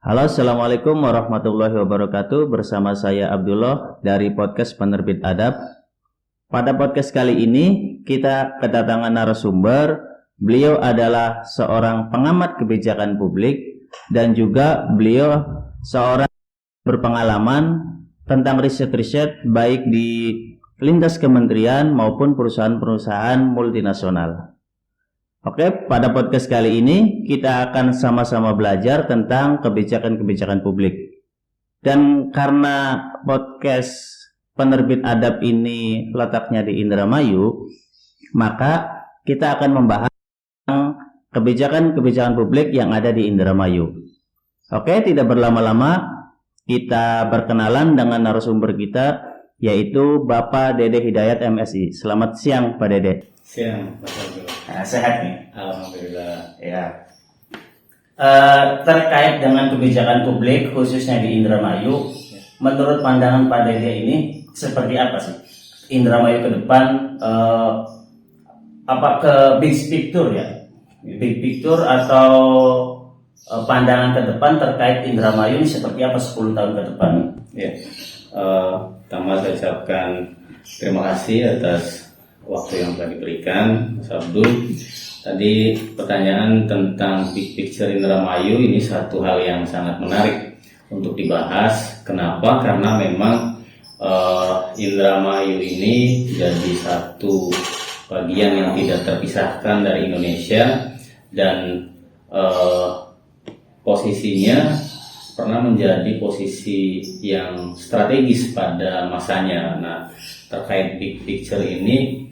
Halo, Assalamualaikum warahmatullahi wabarakatuh. Bersama saya Abdullah dari podcast Penerbit Adab. Pada podcast kali ini kita kedatangan narasumber. Beliau adalah seorang pengamat kebijakan publik dan juga beliau seorang berpengalaman tentang riset-riset baik di lintas kementerian maupun perusahaan-perusahaan multinasional. Oke, pada podcast kali ini kita akan sama-sama belajar tentang kebijakan-kebijakan publik. Dan karena podcast Penerbit Adab ini letaknya di Indramayu, maka kita akan membahas tentang kebijakan-kebijakan publik yang ada di Indramayu. Oke, tidak berlama-lama, kita berkenalan dengan narasumber kita, yaitu Bapak Dede Hidayat MSI. Selamat siang, Pak Dede. Siang, Mas Abdul. Sehat nih? Alhamdulillah. Ya. Terkait dengan kebijakan publik khususnya di Indramayu, menurut pandangan Pak Dede ini seperti apa sih Indramayu ke depan? Apa ke big picture ya? Big picture atau pandangan ke depan terkait Indramayu ini seperti apa 10 tahun ke depan? Ya. Pertama saya ucapkan terima kasih atas waktu yang telah diberikan, Mas Abdul. Tadi pertanyaan tentang big picture Indramayu ini satu hal yang sangat menarik untuk dibahas. Kenapa? Karena memang Indramayu ini jadi satu bagian yang tidak terpisahkan dari Indonesia dan posisinya pernah menjadi posisi yang strategis pada masanya. Nah, terkait big picture ini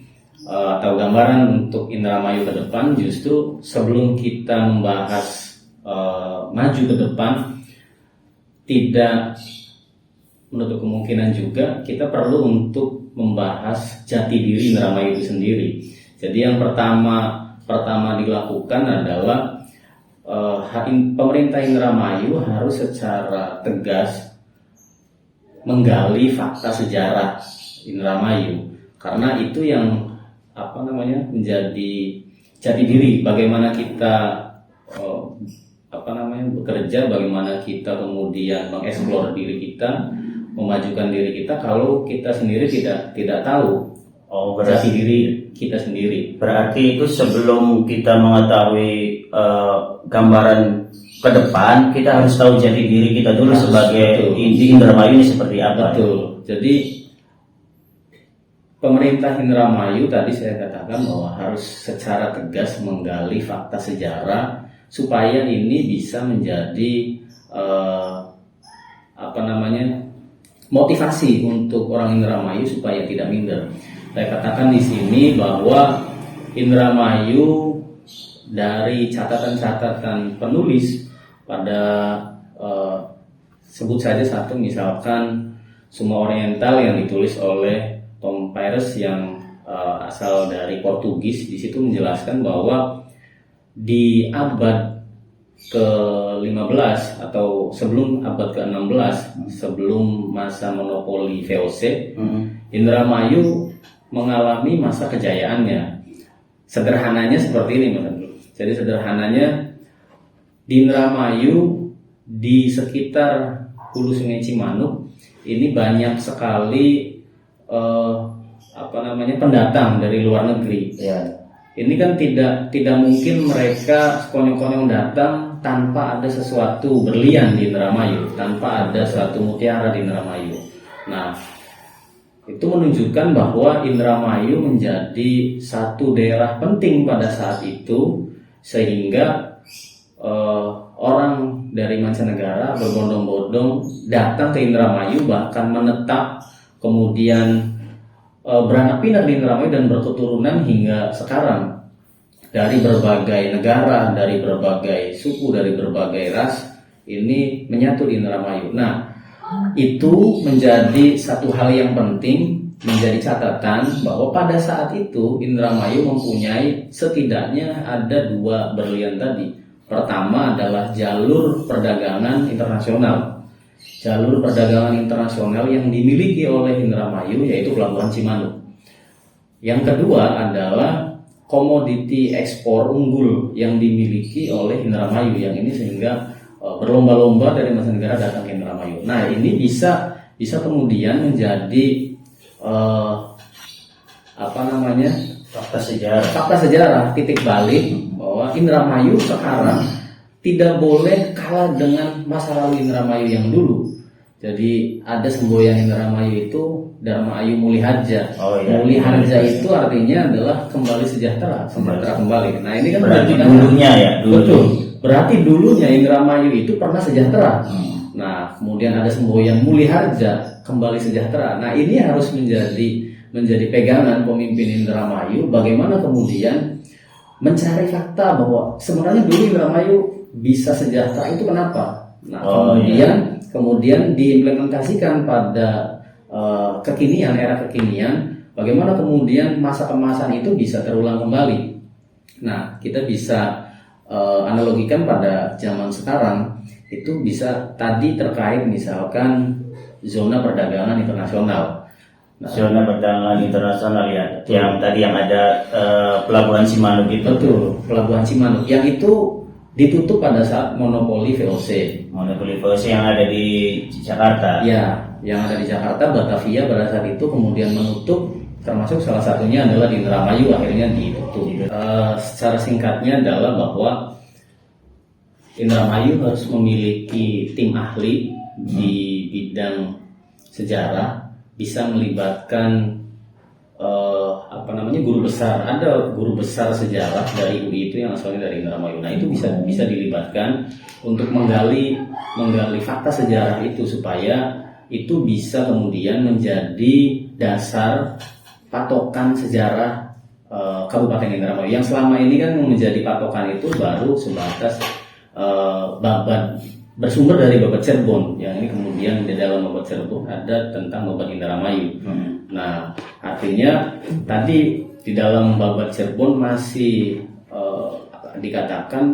atau gambaran untuk Indramayu ke depan, justru sebelum kita membahas maju ke depan, tidak menutup kemungkinan juga kita perlu untuk membahas jati diri Indramayu itu sendiri. Jadi yang pertama dilakukan adalah pemerintah Indramayu harus secara tegas menggali fakta sejarah Indramayu, karena itu yang menjadi jati diri bagaimana kita bekerja, bagaimana kita kemudian mengeksplor diri kita, memajukan diri kita kalau kita sendiri tidak tahu jati diri kita sendiri. Berarti itu sebelum kita mengetahui gambaran ke depan, kita harus tahu jati diri kita dulu sebagai inti Indramayu ini seperti apa. Betul. Jadi pemerintah Indramayu tadi saya katakan bahwa harus secara tegas menggali fakta sejarah supaya ini bisa menjadi motivasi untuk orang Indramayu supaya tidak minder. Saya katakan di sini bahwa Indramayu dari catatan-catatan penulis pada sebut saja satu, misalkan Suma Oriental yang ditulis oleh Tom Pires yang asal dari Portugis. Di situ menjelaskan bahwa di abad ke-15 atau sebelum abad ke-16, sebelum masa monopoli VOC, Indramayu mengalami masa kejayaannya. Sederhananya seperti ini, Mas Abdul. Jadi sederhananya di Indramayu, di sekitar hulu Sungai Cimanuk ini banyak sekali pendatang dari luar negeri. Ya. Ini kan tidak mungkin mereka sekonyong-konyong datang tanpa ada sesuatu berlian di Indramayu, tanpa ada suatu mutiara di Indramayu. Nah, itu menunjukkan bahwa Indramayu menjadi satu daerah penting pada saat itu, sehingga orang dari mancanegara berbondong-bondong datang ke Indramayu, bahkan menetap, kemudian beranak pinak di Indramayu dan berketurunan hingga sekarang. Dari berbagai negara, dari berbagai suku, dari berbagai ras, ini menyatu di Indramayu. Nah, itu menjadi satu hal yang penting, menjadi catatan bahwa pada saat itu Indramayu mempunyai setidaknya ada dua berlian tadi. Pertama adalah jalur perdagangan internasional. Jalur perdagangan internasional yang dimiliki oleh Indramayu, yaitu Pelabuhan Cimanuk. Yang kedua adalah komoditi ekspor unggul yang dimiliki oleh Indramayu, yang ini sehingga berlomba-lomba dari mancanegara datang ke Indramayu. Nah, ini bisa kemudian menjadi fakta sejarah titik balik bahwa Indramayu sekarang tidak boleh kalah dengan masa lalu Indramayu yang dulu. Jadi ada semboyan Indramayu itu Dharma Ayu Muli Harja. Muli Harja itu artinya adalah kembali sejahtera kembali. Nah, ini kan berarti dulunya ya. Betul. Berarti dulunya Indramayu itu pernah sejahtera. Nah, kemudian ada semboyan Muli Harja, kembali sejahtera. Nah, ini harus menjadi pegangan pemimpin Indramayu, bagaimana kemudian mencari fakta bahwa sebenarnya dulu Indramayu bisa sejahtera itu kenapa. Nah, kemudian diimplementasikan pada era kekinian, bagaimana kemudian masa kemasan itu bisa terulang kembali. Nah, kita bisa analogikan pada zaman sekarang itu bisa tadi terkait misalkan zona perdagangan internasional. Nah, zona perdagangan internasional ya, yang tadi yang ada Pelabuhan Cimanuk itu. Betul, Pelabuhan Cimanuk yang itu ditutup pada saat monopoli VOC. Monopoli VOC yang ada di Jakarta. Ya, yang ada di Jakarta, Batavia pada saat itu kemudian menutup, termasuk salah satunya adalah di Indramayu akhirnya ditutup. Secara singkatnya adalah bahwa Indramayu harus memiliki tim ahli di bidang sejarah, bisa melibatkan guru besar. Ada guru besar sejarah dari UI itu yang asalnya dari Indramayu. Nah, itu bisa dilibatkan untuk menggali fakta sejarah itu supaya itu bisa kemudian menjadi dasar patokan sejarah Kabupaten Indramayu. Yang selama ini kan menjadi patokan itu baru sebatas babat bersumber dari Babat Cirebon, yang ini kemudian di dalam Babat Cirebon ada tentang Babat Indramayu. Nah, artinya tadi di dalam Babat Cirebon masih dikatakan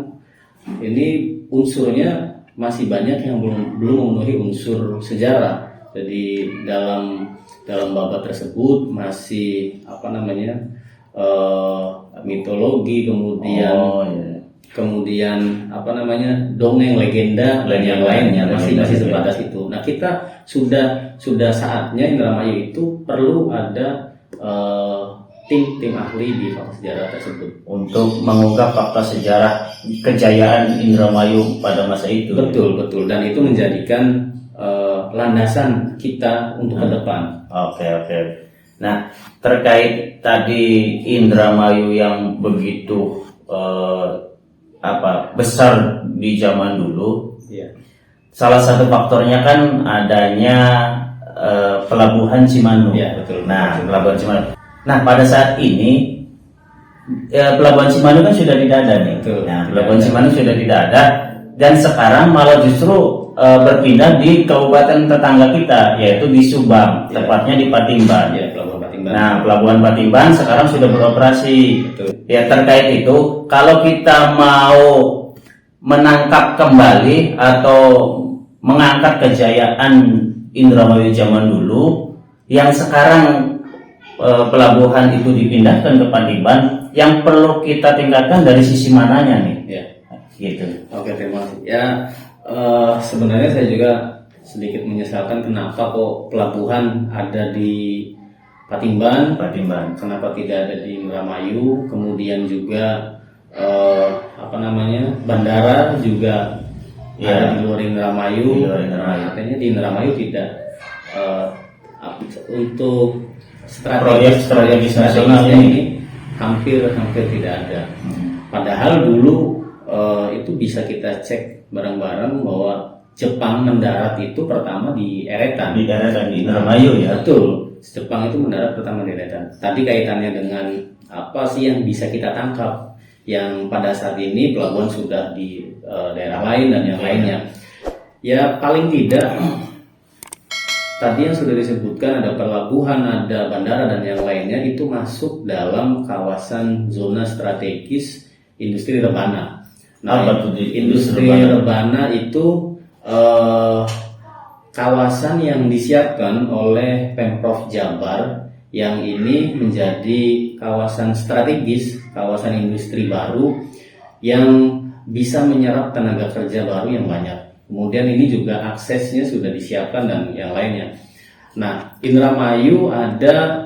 ini unsurnya masih banyak yang belum memenuhi unsur sejarah. Jadi dalam babat tersebut masih mitologi, kemudian dongeng, legenda dan yang lainnya masih sebatas itu. Nah, kita sudah saatnya Indramayu itu perlu ada tim ahli di fakta sejarah tersebut untuk mengungkap fakta sejarah kejayaan Indramayu pada masa itu. Betul, dan itu menjadikan landasan kita untuk ke depan. Oke. Nah, terkait tadi Indramayu yang begitu besar di zaman dulu. Iya. Salah satu faktornya kan adanya Pelabuhan Cimanuk. Iya, betul. Nah, Pelabuhan Cimanuk. Nah, pada saat ini Pelabuhan Cimanuk kan sudah tidak ada nih. Betul. Nah, Pelabuhan Cimanuk sudah tidak ada, dan sekarang malah justru berpindah di kabupaten tetangga kita, yaitu di Subang, tepatnya di Patimban. Ya, Pelabuhan Patimban. Nah, Pelabuhan Patimban sekarang sudah beroperasi. Betul. Ya, terkait itu, kalau kita mau menangkap kembali atau mengangkat kejayaan Indramayu zaman dulu, yang sekarang pelabuhan itu dipindahkan ke Patimban, yang perlu kita tingkatkan dari sisi mananya nih? Ya. Gitu. Oke, terima kasih. Ya, sebenarnya saya juga sedikit menyesalkan kenapa kok pelabuhan ada di Patimban, kenapa tidak ada di Indramayu, kemudian juga bandara juga ada di luar Indramayu. Artinya di Indramayu tidak untuk proyek nasional ini hampir tidak ada. Padahal dulu itu bisa kita cek bareng-bareng bahwa Jepang mendarat itu pertama di Eretan. Di Indramayu ya. Betul. Jepang itu mendarat pertama di Eretan. Tadi kaitannya dengan apa sih yang bisa kita tangkap? Yang pada saat ini pelabuhan sudah di daerah lain dan yang lainnya. Ya, paling tidak tadi yang sudah disebutkan ada pelabuhan, ada bandara dan yang lainnya itu masuk dalam kawasan zona strategis industri rebana. Nah, industri rebana itu kawasan yang disiapkan oleh Pemprov Jabar, yang ini menjadi kawasan strategis, kawasan industri baru yang bisa menyerap tenaga kerja baru yang banyak. Kemudian ini juga aksesnya sudah disiapkan dan yang lainnya. Nah, Indramayu ada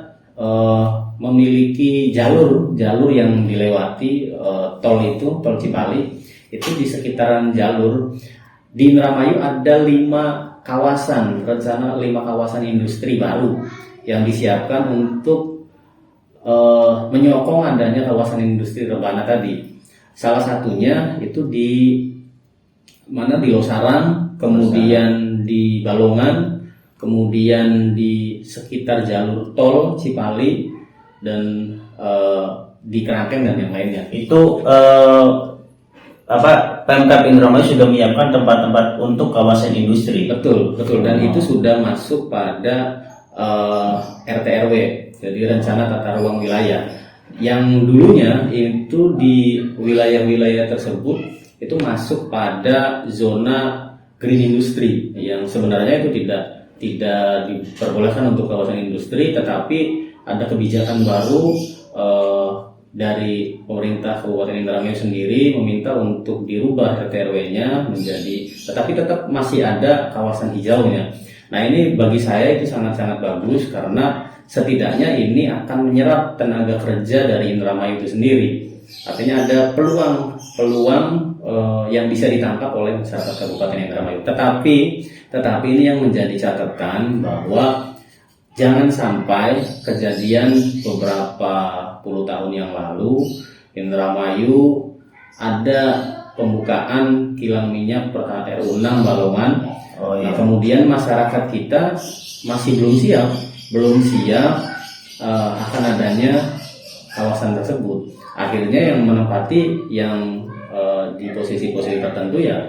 memiliki jalur yang dilewati tol Cipali itu di sekitaran jalur. Di Indramayu ada 5 kawasan, rencana 5 kawasan industri baru yang disiapkan untuk menyokong adanya kawasan industri rebana tadi. Salah satunya itu di Losarang, kemudian di Balongan, kemudian di sekitar jalur tol Cipali, dan di Kerangkeng dan yang lainnya. Itu Pemkab Indramayu sudah menyiapkan tempat-tempat untuk kawasan industri. Betul. Dan itu sudah masuk pada RT/RW, jadi rencana tata ruang wilayah. Yang dulunya itu di wilayah-wilayah tersebut itu masuk pada zona green industry, yang sebenarnya itu tidak diperbolehkan untuk kawasan industri, tetapi ada kebijakan baru dari pemerintah Kabupaten Indramayu sendiri meminta untuk dirubah RT/RW-nya menjadi, tetapi tetap masih ada kawasan hijaunya. Nah, ini bagi saya itu sangat-sangat bagus karena setidaknya ini akan menyerap tenaga kerja dari Indramayu itu sendiri. Artinya ada peluang yang bisa ditangkap oleh masyarakat Kabupaten Indramayu. Tetapi ini yang menjadi catatan bahwa jangan sampai kejadian beberapa puluh tahun yang lalu Indramayu ada pembukaan kilang minyak RU 6 Balongan. Nah, kemudian masyarakat kita masih belum siap akan adanya kawasan tersebut. Akhirnya yang menempati di posisi-posisi tertentu ya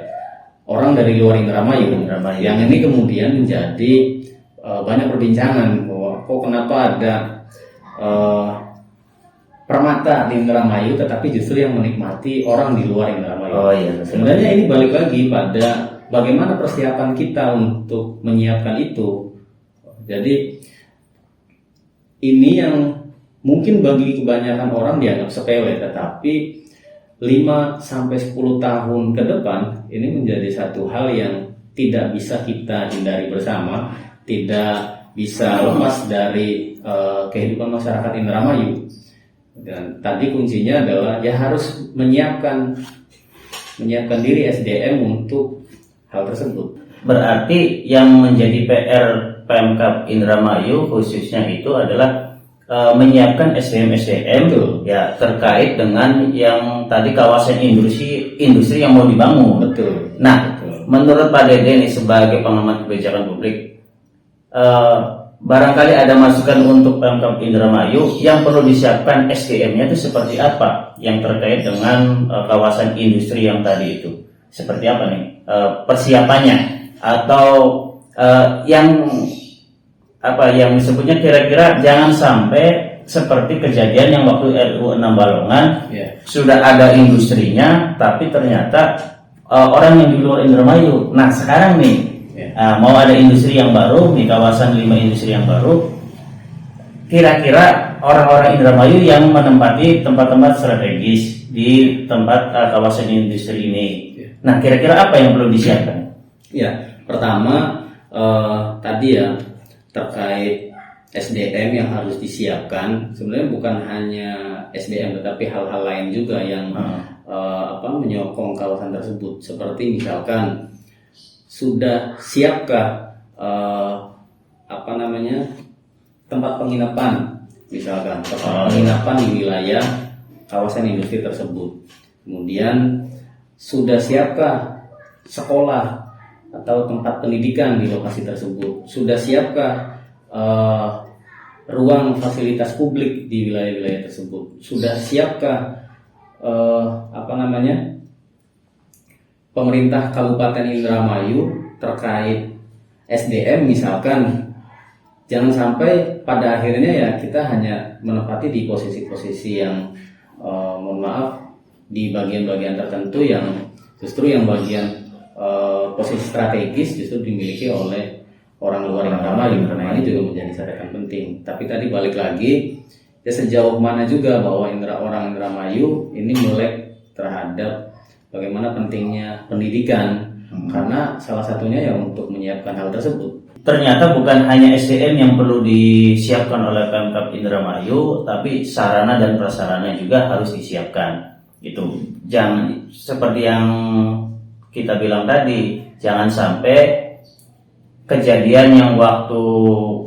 orang dari luar Indramayu. Yang ini kemudian menjadi banyak perbincangan bahwa kok kenapa ada permata di Indramayu tetapi justru yang menikmati orang di luar Indramayu. Sebenarnya ini balik lagi pada bagaimana persiapan kita untuk menyiapkan itu. Jadi ini yang mungkin bagi kebanyakan orang dianggap sepele, tetapi 5-10 tahun ke depan ini menjadi satu hal yang tidak bisa kita hindari bersama, tidak bisa lepas dari kehidupan masyarakat Indramayu. Dan tadi kuncinya adalah ya harus menyiapkan diri SDM untuk hal tersebut. Berarti yang menjadi PR Pemkab Indramayu khususnya itu adalah menyiapkan SDM ya terkait dengan yang tadi kawasan industri yang mau dibangun. Betul. Nah, menurut Pak Dede nih sebagai pengamat kebijakan publik, barangkali ada masukan untuk Pemkab Indramayu yang perlu disiapkan SDM-nya itu seperti apa yang terkait dengan kawasan industri yang tadi itu, seperti apa nih persiapannya, atau yang disebutnya kira-kira jangan sampai seperti kejadian yang waktu RU 6 Balongan sudah ada industrinya tapi ternyata orang yang di luar Indramayu. Nah, sekarang nih mau ada industri yang baru di kawasan 5 industri yang baru, kira-kira orang-orang Indramayu yang menempati tempat-tempat strategis di tempat kawasan industri ini. Nah, kira-kira apa yang perlu disiapkan? Ya, pertama tadi ya terkait SDM yang harus disiapkan. Sebenarnya bukan hanya SDM tetapi hal-hal lain juga yang menyokong kawasan tersebut. Seperti misalkan sudah siapkah tempat penginapan, misalkan tempat penginapan di wilayah kawasan industri tersebut. Kemudian sudah siapkah sekolah atau tempat pendidikan di lokasi tersebut? Sudah siapkah ruang fasilitas publik di wilayah-wilayah tersebut? Sudah siapkah pemerintah Kabupaten Indramayu terkait SDM misalkan? Jangan sampai pada akhirnya ya kita hanya menempati di posisi-posisi yang mohon maaf di bagian-bagian tertentu yang justru yang bagian posisi strategis justru dimiliki oleh orang luar Indramayu. Karena ini juga menjadi catatan penting. Tapi tadi balik lagi ya sejauh mana juga bahwa orang Indramayu ini melek terhadap bagaimana pentingnya pendidikan, Karena salah satunya ya untuk menyiapkan hal tersebut. Ternyata bukan hanya SDM yang perlu disiapkan oleh Pemkab Indramayu, tapi sarana dan prasarana juga harus disiapkan. Itu jangan seperti yang kita bilang tadi, jangan sampai kejadian yang waktu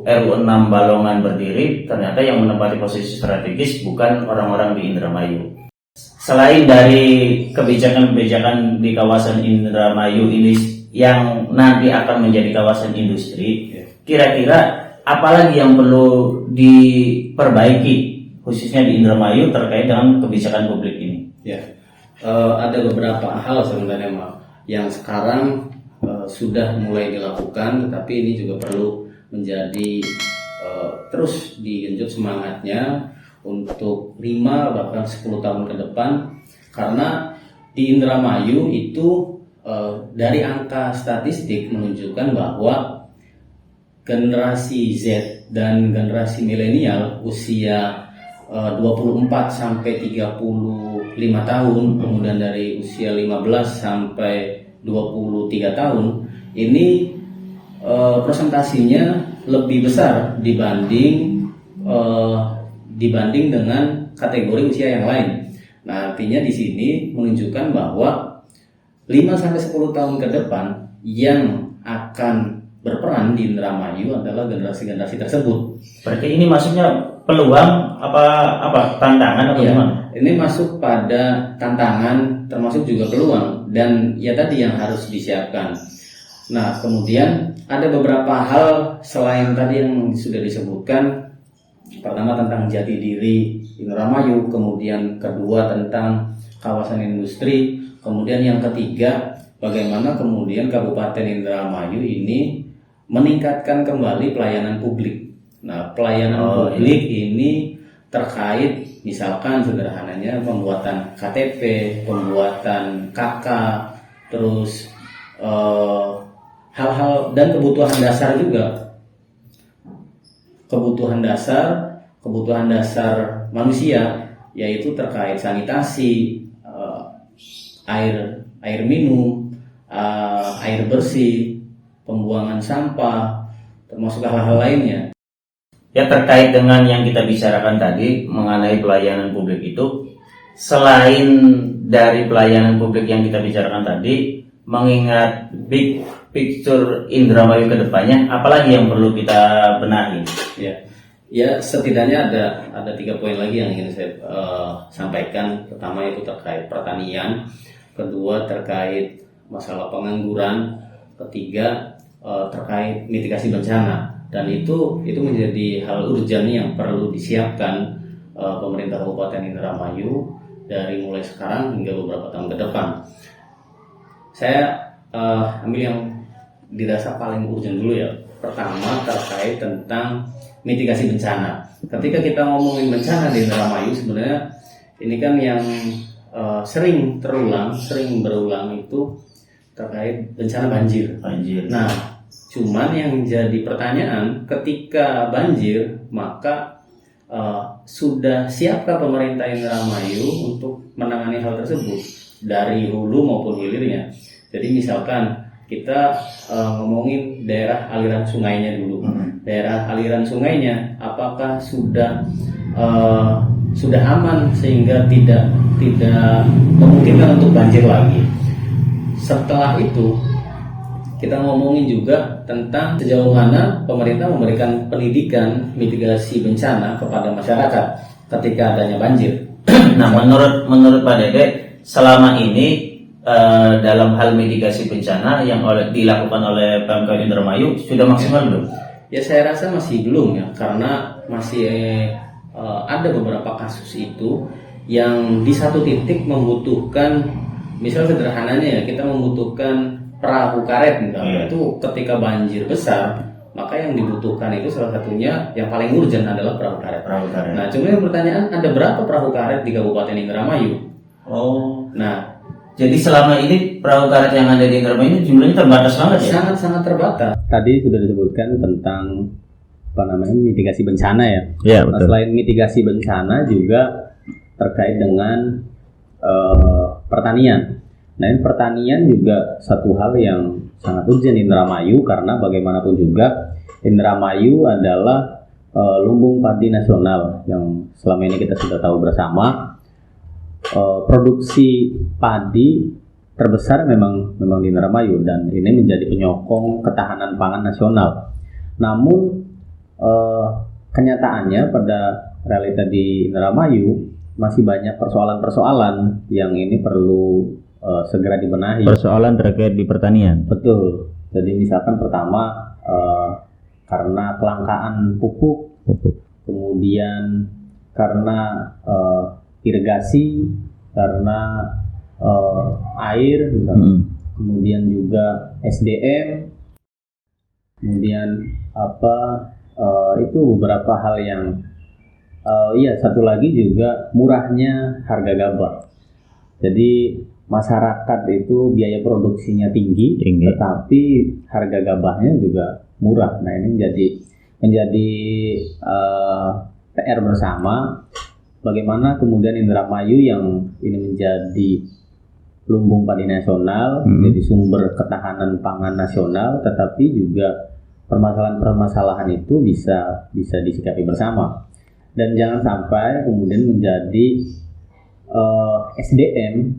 RU 6 Balongan berdiri ternyata yang menempati posisi strategis bukan orang-orang di Indramayu. Selain dari kebijakan-kebijakan di kawasan Indramayu ini yang nanti akan menjadi kawasan industri, kira-kira apalagi yang perlu diperbaiki khususnya di Indramayu terkait dengan kebijakan publik ini? Ya, ada beberapa hal sebenarnya yang sekarang sudah mulai dilakukan, tetapi ini juga perlu menjadi terus digenjot semangatnya untuk 5 bahkan 10 tahun ke depan, karena di Indramayu itu dari angka statistik menunjukkan bahwa generasi Z dan generasi milenial usia 24 sampai 35 tahun, kemudian dari usia 15 sampai 23 tahun ini presentasinya lebih besar dibanding dengan kategori usia yang lain. Nah, artinya di sini menunjukkan bahwa 5 sampai 10 tahun ke depan yang akan berperan di Indramayu adalah generasi-generasi tersebut. Berarti ini maksudnya peluang apa tantangan atau gimana? Ini masuk pada tantangan termasuk juga peluang, dan ya tadi yang harus disiapkan. Nah, kemudian ada beberapa hal selain tadi yang sudah disebutkan. Pertama tentang jati diri Indramayu, kemudian kedua tentang kawasan industri, kemudian yang ketiga bagaimana kemudian Kabupaten Indramayu ini meningkatkan kembali pelayanan publik. Nah, pelayanan publik ini terkait misalkan sederhananya pembuatan KTP, pembuatan KK, terus hal-hal dan kebutuhan dasar juga. Kebutuhan dasar manusia, yaitu terkait sanitasi, air minum, air bersih, pembuangan sampah, termasuk hal-hal lainnya. Ya, terkait dengan yang kita bicarakan tadi mengenai pelayanan publik itu, selain dari pelayanan publik yang kita bicarakan tadi, mengingat big picture Indramayu ke depannya, apalagi yang perlu kita benahi? Ya, setidaknya ada 3 poin lagi yang ingin saya sampaikan. Pertama itu terkait pertanian, kedua terkait masalah pengangguran, ketiga terkait mitigasi bencana. Dan itu menjadi hal urgen yang perlu disiapkan pemerintah Kabupaten Indramayu dari mulai sekarang hingga beberapa tahun ke depan. Saya ambil yang dirasa paling urgen dulu ya. Pertama terkait tentang mitigasi bencana. Ketika kita ngomongin bencana di Indramayu, sebenarnya ini kan yang sering berulang itu terkait bencana banjir. Nah, cuman yang jadi pertanyaan, ketika banjir, maka sudah siapkah pemerintah Indramayu untuk menangani hal tersebut dari hulu maupun hilirnya? Jadi misalkan kita ngomongin daerah aliran sungainya dulu. Daerah aliran sungainya apakah sudah aman sehingga tidak memungkinkan untuk banjir lagi? Setelah itu kita ngomongin juga tentang sejauh mana pemerintah memberikan pendidikan mitigasi bencana kepada masyarakat ketika adanya banjir. Nah, menurut Pak Dede, selama ini dalam hal mitigasi bencana yang dilakukan oleh Pemkab Indramayu sudah maksimal belum? Ya, saya rasa masih belum ya, karena masih ada beberapa kasus itu yang di satu titik membutuhkan, misal sederhananya ya, kita membutuhkan perahu karet misalnya. Itu ketika banjir besar, maka yang dibutuhkan itu salah satunya yang paling urgent adalah perahu karet. Nah, cuma yang pertanyaan, ada berapa perahu karet di Kabupaten Indramayu? Nah, jadi selama ini perahu karet yang ada di Indramayu jumlahnya terbatas banget ya? Sangat terbatas. Tadi sudah disebutkan tentang mitigasi bencana ya. Iya, betul. Nah, selain mitigasi bencana juga terkait dengan pertanian. Nah, ini pertanian juga satu hal yang sangat urgent di Indramayu, karena bagaimanapun juga Indramayu adalah lumbung padi nasional yang selama ini kita sudah tahu bersama. Produksi padi terbesar memang di Indramayu, dan ini menjadi penyokong ketahanan pangan nasional. Namun kenyataannya pada realita di Indramayu masih banyak persoalan-persoalan yang ini perlu segera dibenahi. Persoalan terkait di pertanian. Betul. Jadi misalkan pertama karena kelangkaan pupuk, kemudian karena irigasi, karena air misalnya, kemudian juga SDM, kemudian itu beberapa hal yang satu lagi juga murahnya harga gabah. Jadi masyarakat itu biaya produksinya tinggi, tetapi harga gabahnya juga murah. Nah, ini menjadi PR bersama. Bagaimana kemudian Indramayu yang ini menjadi lumbung padi nasional, menjadi sumber ketahanan pangan nasional, tetapi juga permasalahan-permasalahan itu bisa disikapi bersama. Dan jangan sampai kemudian menjadi SDM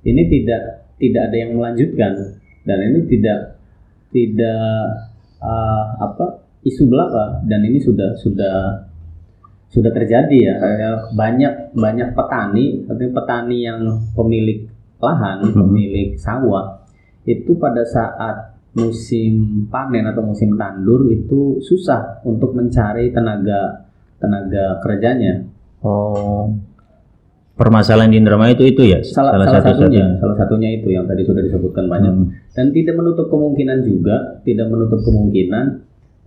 ini tidak ada yang melanjutkan, dan ini tidak isu belaka, dan ini sudah terjadi ya. Banyak petani, artinya petani yang pemilik lahan, pemilik sawah, itu pada saat musim panen atau musim tandur itu susah untuk mencari tenaga kerjanya. Permasalahan di Indramayu itu ya salah satunya itu yang tadi sudah disebutkan banyak. Dan tidak menutup kemungkinan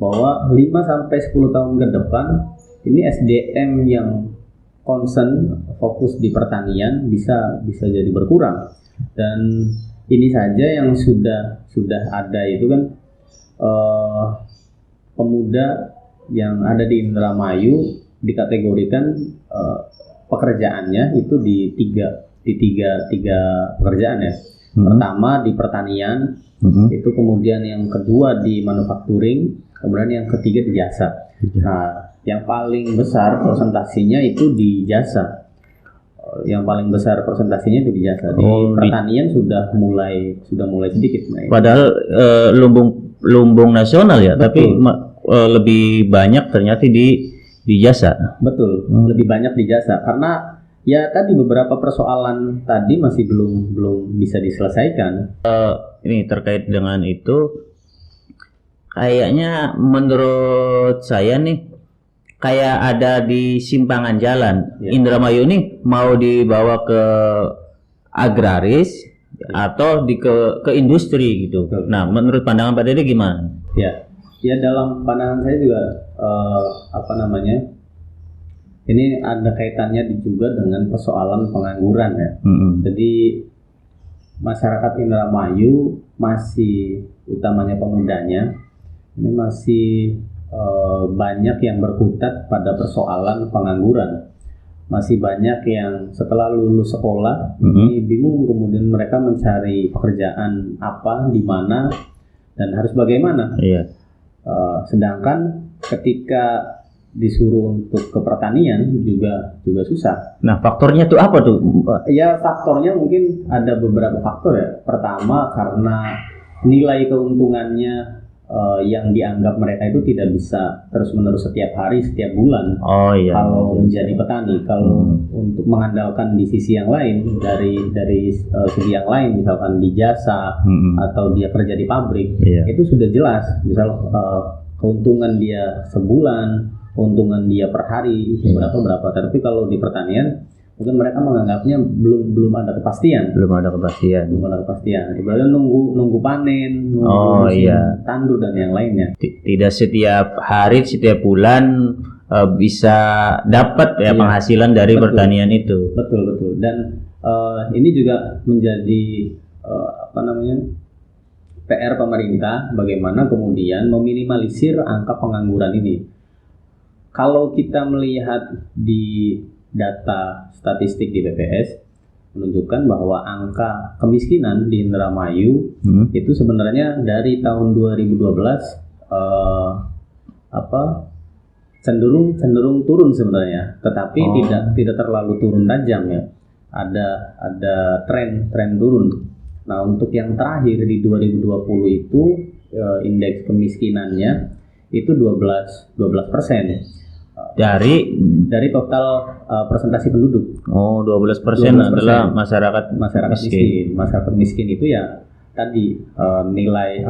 bahwa 5-10 tahun ke depan ini SDM yang concern fokus di pertanian bisa jadi berkurang. Dan ini saja yang sudah ada itu kan pemuda yang ada di Indramayu dikategorikan pekerjaannya itu di tiga pekerjaan ya. Pertama di pertanian, itu kemudian yang kedua di manufacturing, kemudian yang ketiga di jasa. Nah, yang paling besar persentasinya itu di jasa. Di pertanian sudah mulai sedikit naik. Padahal lumbung nasional ya. Betul. Tapi lebih banyak ternyata di jasa. Betul, lebih banyak di jasa, karena ya tadi beberapa persoalan tadi masih belum bisa diselesaikan. Ini terkait dengan itu, kayaknya menurut saya nih kayak ada di simpangan jalan. Ya. Indramayu ini mau dibawa ke agraris atau ke industri gitu. Betul. Nah, menurut pandangan Pak Dede gimana? Ya, dalam pandangan saya juga ini ada kaitannya juga dengan persoalan pengangguran ya. Jadi masyarakat Indramayu masih, utamanya pemudanya, ini masih banyak yang berkutat pada persoalan pengangguran. Masih banyak yang setelah lulus sekolah ini bingung kemudian mereka mencari pekerjaan apa, di mana, dan harus bagaimana. Iya. Sedangkan ketika disuruh untuk ke pertanian juga susah. Nah, faktornya tuh apa tuh? Ya, faktornya mungkin ada beberapa faktor ya. Pertama, karena nilai keuntungannya yang dianggap mereka itu tidak bisa terus-menerus setiap hari, setiap bulan. Oh iya. Kalau menjadi petani, kalau untuk mengandalkan di sisi yang lain, dari segi yang lain, misalkan di jasa atau dia kerja di pabrik, itu sudah jelas. Misal keuntungan dia sebulan, keuntungan dia per hari berapa. Tapi kalau di pertanian mungkin mereka menganggapnya belum ada kepastian. Ibaratnya nunggu panen, nunggu tandur dan yang lainnya. Tidak setiap hari, setiap bulan bisa dapat penghasilan dari pertanian itu. Betul. Dan ini juga menjadi PR pemerintah, bagaimana kemudian meminimalisir angka pengangguran ini. Kalau kita melihat di data statistik di BPS, menunjukkan bahwa angka kemiskinan di Indramayu itu sebenarnya dari tahun 2012 cenderung turun sebenarnya, tetapi tidak terlalu turun tajam ya. Ada tren turun. Nah, untuk yang terakhir di 2020 itu indeks kemiskinannya itu 12% dari total presentasi penduduk. 12% adalah masyarakat miskin. Masyarakat miskin itu ya tadi nilai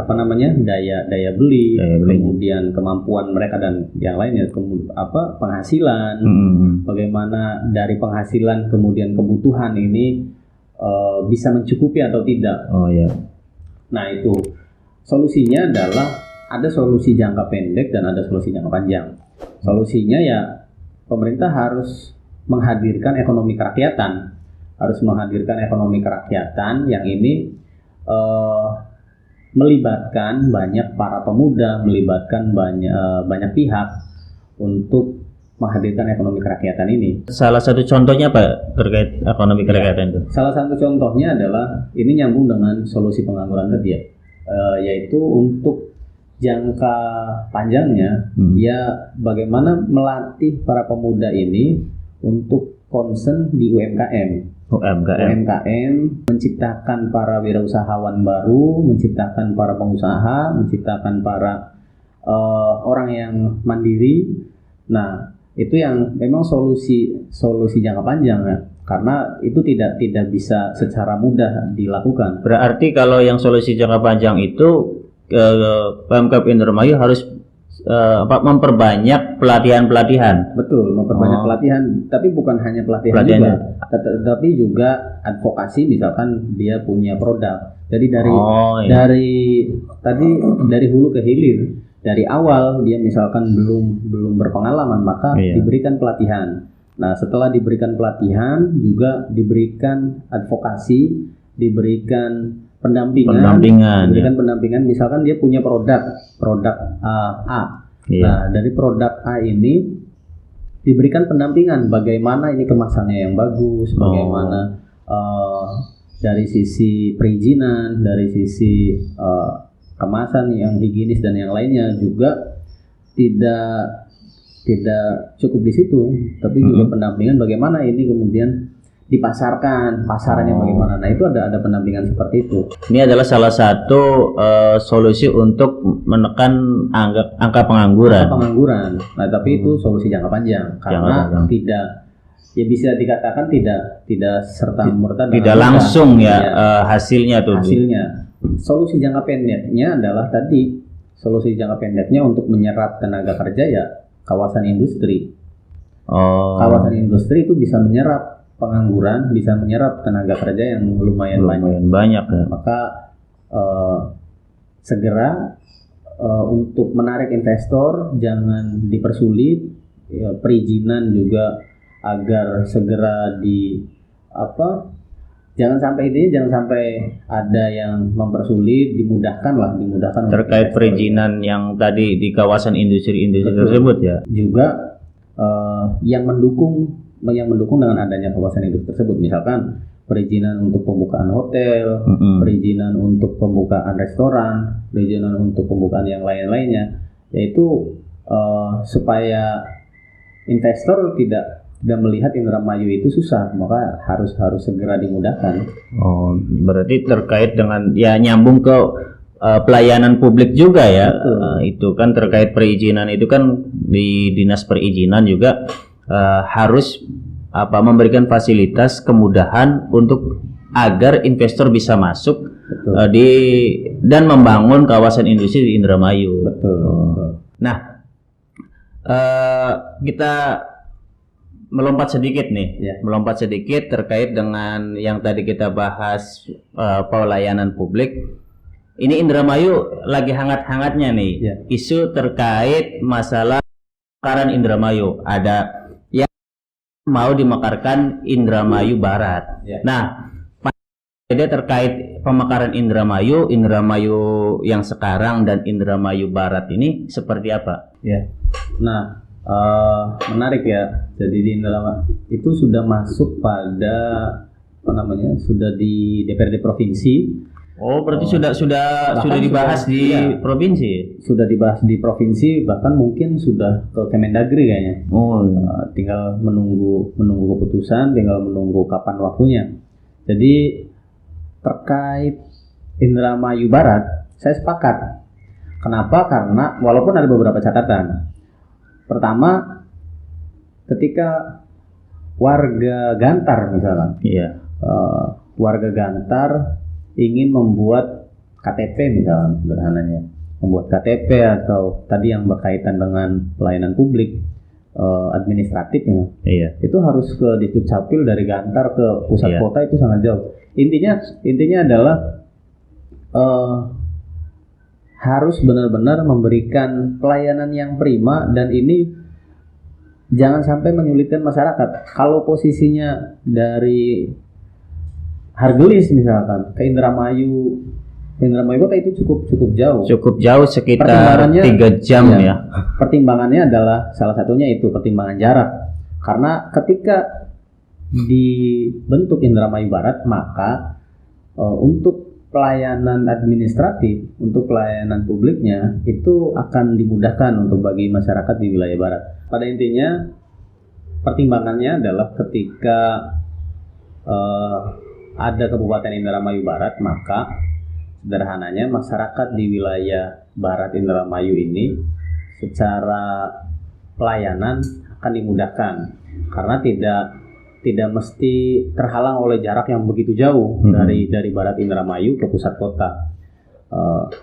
daya beli, kemudian kemampuan mereka dan yang lainnya, penghasilan, bagaimana dari penghasilan kemudian kebutuhan ini bisa mencukupi atau tidak. Nah, itu solusinya adalah ada solusi jangka pendek dan ada solusi jangka panjang. Solusinya ya pemerintah harus menghadirkan ekonomi kerakyatan, yang ini melibatkan banyak para pemuda, melibatkan banyak pihak untuk menghadirkan ekonomi kerakyatan ini. Salah satu contohnya apa terkait ekonomi kerakyatan itu? Salah satu contohnya adalah ini nyambung dengan solusi pengangguran tadi ya, yaitu untuk jangka panjangnya ya bagaimana melatih para pemuda ini untuk concern di UMKM, menciptakan para wirausahawan baru, menciptakan para pengusaha, menciptakan para orang yang mandiri. Nah, itu yang memang solusi jangka panjang ya, karena itu tidak bisa secara mudah dilakukan. Berarti kalau yang solusi jangka panjang itu Pemkab Indramayu harus memperbanyak pelatihan. Betul, memperbanyak pelatihan, tapi bukan hanya pelatihan juga, tetapi juga advokasi. Misalkan dia punya produk, jadi dari hulu ke hilir, dari awal dia misalkan belum berpengalaman, maka diberikan pelatihan. Nah, setelah diberikan pelatihan juga diberikan advokasi, diberikan pendampingan. Misalkan dia punya produk A. Nah, dari produk A ini diberikan pendampingan bagaimana ini kemasannya yang bagus, bagaimana dari sisi perizinan, dari sisi kemasan yang higienis dan yang lainnya. Juga tidak cukup di situ, tapi juga pendampingan bagaimana ini kemudian dipasarkan, pasarnya bagaimana. Nah, itu ada pendampingan seperti itu. Ini adalah salah satu solusi untuk menekan angka pengangguran. Nah, tapi itu solusi jangka panjang karena tidak, ya bisa dikatakan tidak serta merta, tidak langsung hasilnya. Solusi jangka pendeknya adalah untuk menyerap tenaga kerja ya kawasan industri. Kawasan industri itu bisa menyerap pengangguran, bisa menyerap tenaga kerja yang lumayan banyak ya. Maka segera untuk menarik investor jangan dipersulit, ya, perizinan juga agar segera jangan sampai ada yang mempersulit, dimudahkan terkait perizinan yang tadi di kawasan industri tersebut ya. Juga yang mendukung dengan adanya kawasan industri tersebut, misalkan perizinan untuk pembukaan hotel, perizinan untuk pembukaan restoran, perizinan untuk pembukaan yang lain-lainnya, yaitu supaya investor tidak melihat Indramayu itu susah, maka harus segera dimudahkan. Berarti terkait dengan ya nyambung ke pelayanan publik juga ya. Itu kan terkait perizinan, itu kan di Dinas Perizinan juga harus memberikan fasilitas kemudahan untuk agar investor bisa masuk dan membangun kawasan industri di Indramayu. Nah, kita melompat sedikit terkait dengan yang tadi kita bahas, pelayanan publik. Ini Indramayu lagi hangat-hangatnya nih, isu terkait masalah pemekaran Indramayu. Ada mau dimekarkan Indramayu Barat. Nah, beda terkait pemekaran Indramayu yang sekarang dan Indramayu Barat ini seperti apa? Nah, menarik ya. Jadi di Indramayu itu sudah masuk pada sudah di DPRD provinsi. Oh, berarti sudah dibahas di provinsi. Sudah dibahas di provinsi, bahkan mungkin sudah ke Kemendagri kayaknya. Oh, tinggal menunggu keputusan, tinggal menunggu kapan waktunya. Jadi terkait Indramayu Barat, saya sepakat. Kenapa? Karena walaupun ada beberapa catatan. Pertama, ketika warga Gantar misalnya, warga Gantar ingin membuat KTP misalnya, sederhananya, membuat KTP atau tadi yang berkaitan dengan pelayanan publik administratifnya, itu harus ke Dukcapil dari Gantar ke pusat kota, itu sangat jauh. Intinya adalah harus benar-benar memberikan pelayanan yang prima, dan ini jangan sampai menyulitkan masyarakat. Kalau posisinya dari Hargelis misalkan ke Indramayu kota itu cukup jauh. Cukup jauh, sekitar 3 jam ya. Pertimbangannya adalah salah satunya itu pertimbangan jarak. Karena ketika dibentuk Indramayu Barat, maka untuk pelayanan administratif, untuk pelayanan publiknya itu akan dimudahkan untuk bagi masyarakat di wilayah barat. Pada intinya pertimbangannya adalah ketika ada Kabupaten Indramayu Barat, maka sederhananya masyarakat di wilayah Barat Indramayu ini secara pelayanan akan dimudahkan karena tidak mesti terhalang oleh jarak yang begitu jauh dari Barat Indramayu ke pusat kota.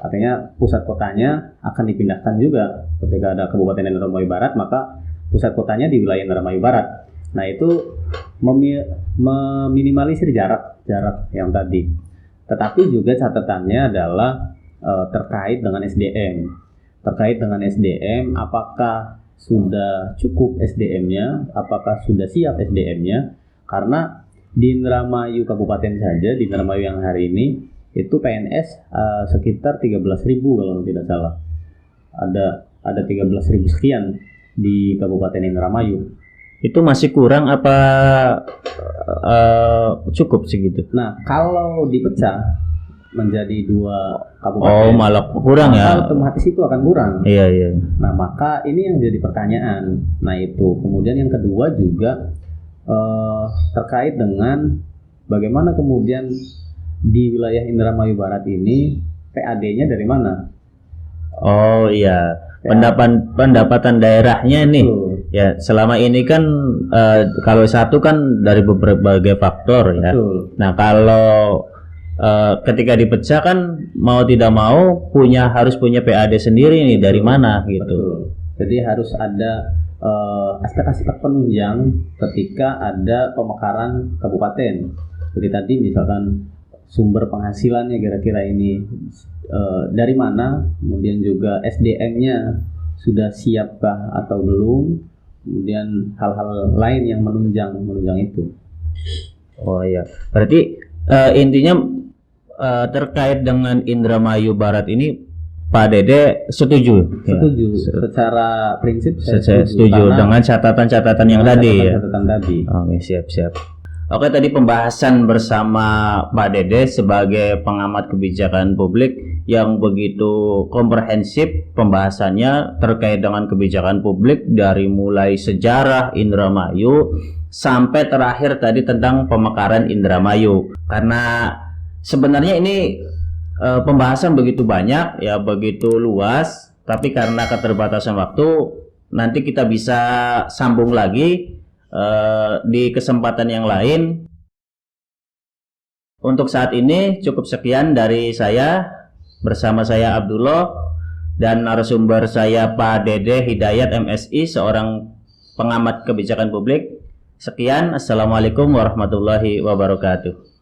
Artinya pusat kotanya akan dipindahkan juga ketika ada Kabupaten Indramayu Barat, maka pusat kotanya di wilayah Indramayu Barat. Nah, itu meminimalisir jarak yang tadi. Tetapi juga catatannya adalah terkait dengan SDM. Terkait dengan SDM, apakah sudah cukup SDM-nya? Apakah sudah siap SDM-nya? Karena di Indramayu Kabupaten saja, di Indramayu yang hari ini, itu PNS sekitar 13.000 kalau tidak salah. Ada 13.000 sekian di Kabupaten Indramayu. Itu masih kurang apa cukup segitu? Nah, kalau dipecah menjadi 2 kabupaten, malah kurang ya? Otomatis itu akan kurang. Iya. Nah, maka ini yang jadi pertanyaan. Nah, itu. Kemudian yang kedua juga terkait dengan bagaimana kemudian di wilayah Indramayu Barat ini PAD-nya dari mana? Oh iya, pendapatan daerahnya nih. Ya, selama ini kan kalau satu kan dari berbagai faktor ya. Betul. Nah, kalau ketika dipecah kan mau tidak mau harus punya PAD sendiri nih, dari mana gitu. Betul. Jadi harus ada aspek-aspek penunjang ketika ada pemekaran kabupaten. Jadi tadi misalkan sumber penghasilannya kira-kira ini dari mana, kemudian juga SDM-nya sudah siapkah atau belum, kemudian hal-hal lain yang menunjang itu. Oh iya, berarti intinya terkait dengan Indramayu Barat ini Pak Dede setuju? Setuju. Ya. Secara prinsip saya setuju dengan catatan-catatan yang tadi ya. Catatan tadi. Oke, siap. Oke, tadi pembahasan bersama Pak Dede sebagai pengamat kebijakan publik yang begitu komprehensif pembahasannya terkait dengan kebijakan publik dari mulai sejarah Indramayu sampai terakhir tadi tentang pemekaran Indramayu. Karena sebenarnya ini pembahasan begitu banyak ya, begitu luas, tapi karena keterbatasan waktu nanti kita bisa sambung lagi di kesempatan yang lain. Untuk saat ini cukup sekian dari saya, bersama saya Abdullah dan narasumber saya Pak Dede Hidayat MSI, seorang pengamat kebijakan publik. Sekian, assalamualaikum warahmatullahi wabarakatuh.